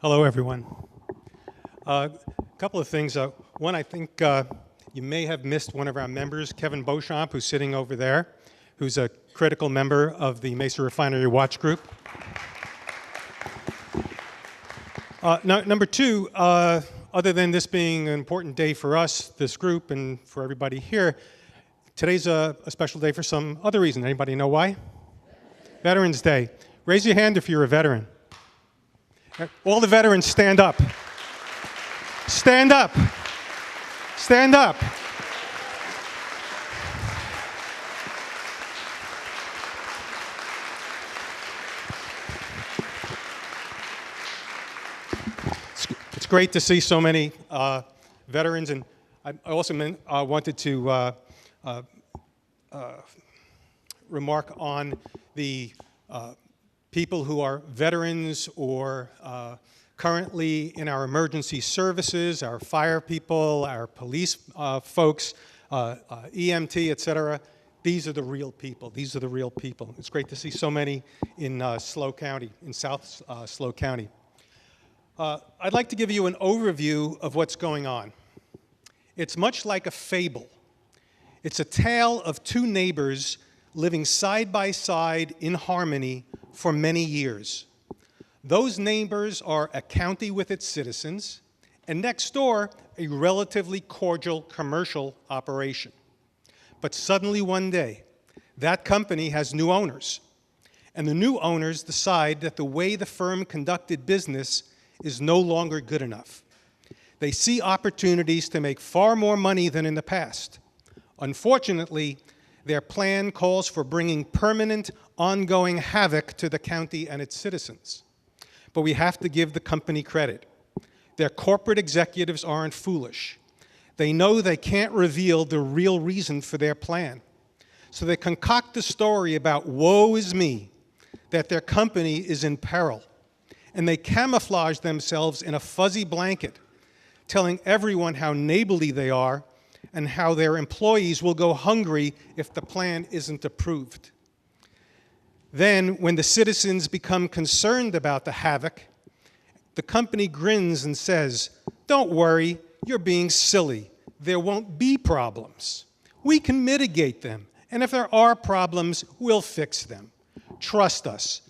Hello, everyone. A couple of things. One, I think you may have missed one of our members, Kevin Beauchamp, who's sitting over there, who's a critical member of the Mesa Refinery Watch Group. Number two, other than this being an important day for us, this group, and for everybody here, today's a special day for some other reason. Anybody know why? Veterans Day. Raise your hand if you're a veteran. All the veterans stand up. Stand up. Stand up. It's great to see so many veterans, and I also wanted to remark on the people who are veterans or currently in our emergency services, our fire people, our police folks, EMT, et cetera. These are the real people. These are the real people. It's great to see so many in SLO County, in South SLO County. I'd like to give you an overview of what's going on. It's much like a fable. It's a tale of two neighbors living side by side in harmony for many years. Those neighbors are a county with its citizens, and next door, a relatively cordial commercial operation. But suddenly one day, that company has new owners, and the new owners decide that the way the firm conducted business is no longer good enough. They see opportunities to make far more money than in the past. Unfortunately, their plan calls for bringing permanent, ongoing havoc to the county and its citizens. But we have to give the company credit. Their corporate executives aren't foolish. They know they can't reveal the real reason for their plan. So they concoct a story about woe is me, that their company is in peril. And they camouflage themselves in a fuzzy blanket, telling everyone how neighborly they are and how their employees will go hungry if the plan isn't approved. Then, when the citizens become concerned about the havoc, the company grins and says, "Don't worry, you're being silly. There won't be problems. We can mitigate them, and if there are problems, we'll fix them. Trust us.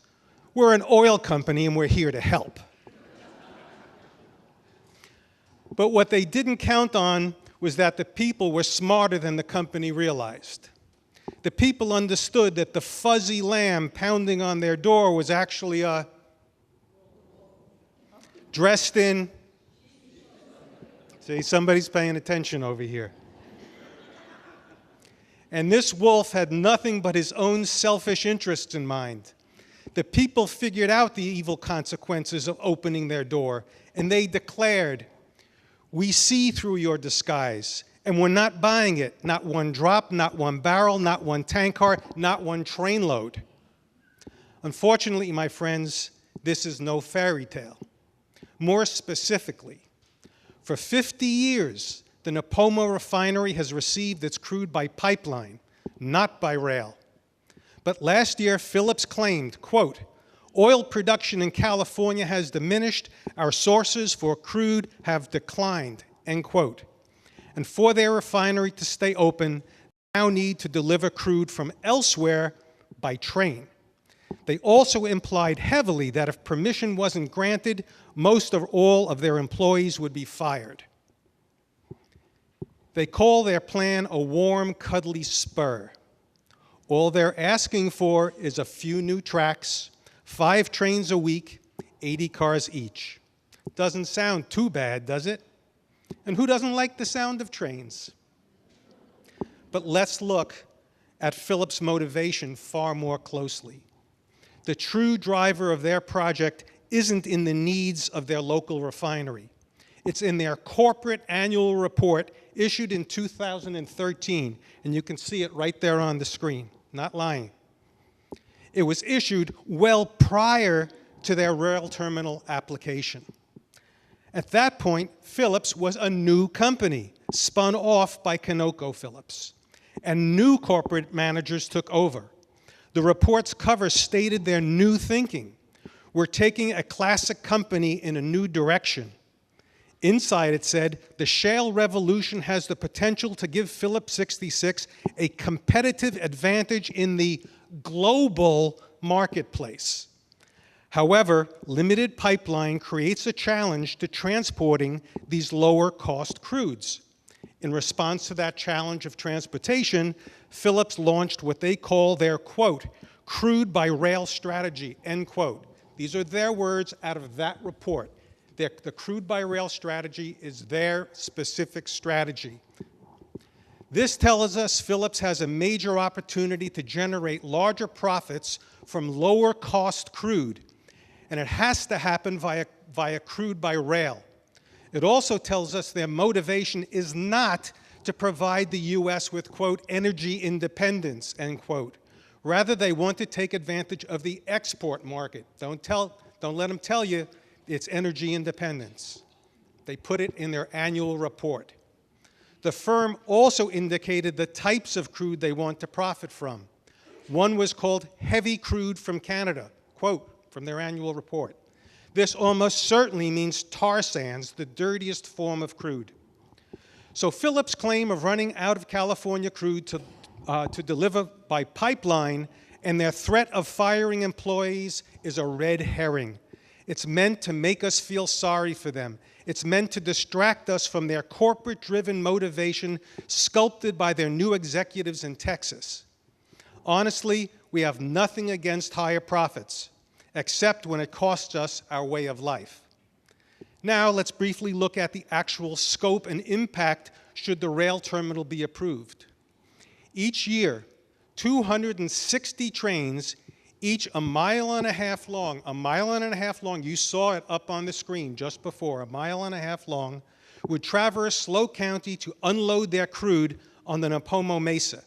We're an oil company and we're here to help." But what they didn't count on was that the people were smarter than the company realized. The people understood that the fuzzy lamb pounding on their door was actually dressed in. See, somebody's paying attention over here. And this wolf had nothing but his own selfish interests in mind. The people figured out the evil consequences of opening their door, and they declared, "We see through your disguise, and we're not buying it. Not one drop, not one barrel, not one tank car, not one train load." Unfortunately, my friends, this is no fairy tale. More specifically, for 50 years, the Nipomo refinery has received its crude by pipeline, not by rail. But last year, Phillips claimed, quote, "Oil production in California has diminished. Our sources for crude have declined," end quote. And for their refinery to stay open, they now need to deliver crude from elsewhere by train. They also implied heavily that if permission wasn't granted, most or all of their employees would be fired. They call their plan a warm, cuddly spur. All they're asking for is a few new tracks, 5 trains a week, 80 cars each. Doesn't sound too bad, does it? And who doesn't like the sound of trains? But let's look at Phillips' motivation far more closely. The true driver of their project isn't in the needs of their local refinery. It's in their corporate annual report issued in 2013, and you can see it right there on the screen. Not lying. It was issued well prior to their rail terminal application. At that point, Phillips was a new company, spun off by ConocoPhillips, and new corporate managers took over. The report's cover stated their new thinking. We're taking a classic company in a new direction. Inside it said, the shale revolution has the potential to give Phillips 66 a competitive advantage in the global marketplace. However, limited pipeline creates a challenge to transporting these lower cost crudes. In response to that challenge of transportation, Phillips launched what they call their, quote, crude by rail strategy, end quote. These are their words out of that report. The crude by rail strategy is their specific strategy. This tells us Phillips has a major opportunity to generate larger profits from lower cost crude, and it has to happen via crude by rail. It also tells us their motivation is not to provide the U.S. with, quote, energy independence, end quote. Rather, they want to take advantage of the export market. Don't let them tell you it's energy independence. They put it in their annual report. The firm also indicated the types of crude they want to profit from. One was called heavy crude from Canada, quote, from their annual report. This almost certainly means tar sands, the dirtiest form of crude. So Phillips' claim of running out of California crude to deliver by pipeline and their threat of firing employees is a red herring. It's meant to make us feel sorry for them. It's meant to distract us from their corporate-driven motivation sculpted by their new executives in Texas. Honestly, we have nothing against higher profits, except when it costs us our way of life. Now, let's briefly look at the actual scope and impact should the rail terminal be approved. Each year, 260 trains, each a mile and a half long, you saw it up on the screen just before, a mile and a half long, would traverse SLO County to unload their crude on the Napomo Mesa.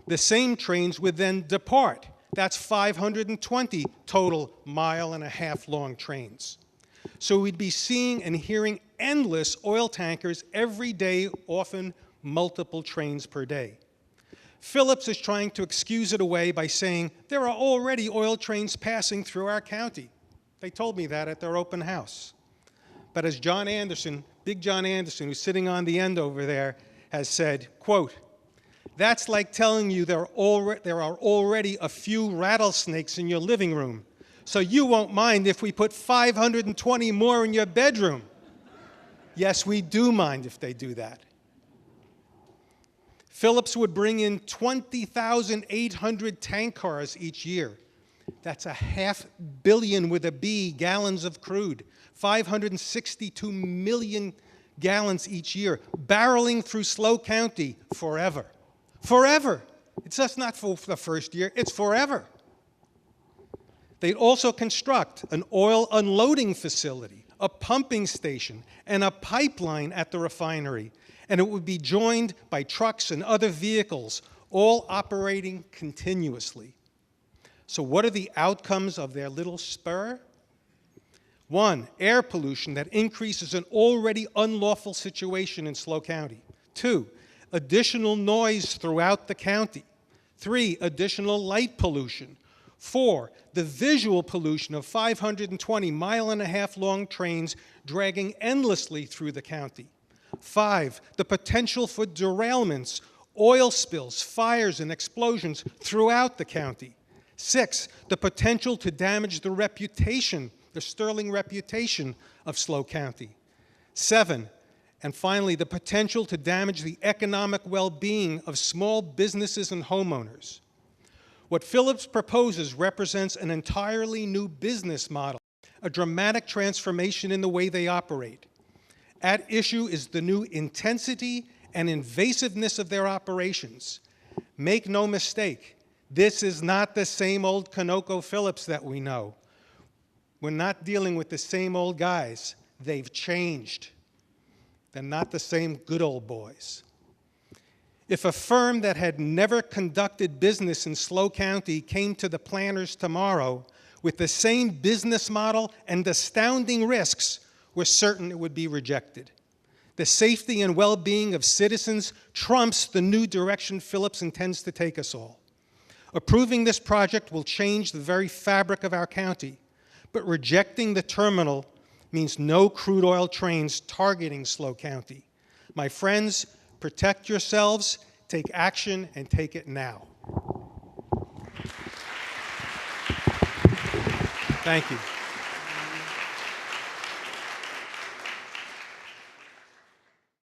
The same trains would then depart. That's 520 total mile and a half long trains. So we'd be seeing and hearing endless oil tankers every day, often multiple trains per day. Phillips is trying to excuse it away by saying, there are already oil trains passing through our county. They told me that at their open house. But as John Anderson, Big John Anderson, who's sitting on the end over there, has said, quote, that's like telling you there are already a few rattlesnakes in your living room, so you won't mind if we put 520 more in your bedroom. Yes, we do mind if they do that. Phillips would bring in 20,800 tank cars each year. That's 500 million with a B gallons of crude, 562 million gallons each year, barreling through SLO County forever. Forever. It's just not for the first year, it's forever. They'd also construct an oil unloading facility, a pumping station, and a pipeline at the refinery. And it would be joined by trucks and other vehicles, all operating continuously. So what are the outcomes of their little spur? One, air pollution that increases an already unlawful situation in SLO County. Two, additional noise throughout the county. Three, additional light pollution. Four, the visual pollution of 520 mile-and-a-half long trains dragging endlessly through the county. 5, the potential for derailments, oil spills, fires, and explosions throughout the county. 6, the potential to damage the reputation, the sterling reputation of SLO County. 7, and finally, the potential to damage the economic well-being of small businesses and homeowners. What Phillips proposes represents an entirely new business model, a dramatic transformation in the way they operate. At issue is the new intensity and invasiveness of their operations. Make no mistake, this is not the same old ConocoPhillips that we know. We're not dealing with the same old guys. They've changed. They're not the same good old boys. If a firm that had never conducted business in SLO County came to the planners tomorrow with the same business model and astounding risks, we're certain it would be rejected. The safety and well-being of citizens trumps the new direction Phillips intends to take us all. Approving this project will change the very fabric of our county, but rejecting the terminal means no crude oil trains targeting SLO County. My friends, protect yourselves, take action, and take it now. Thank you.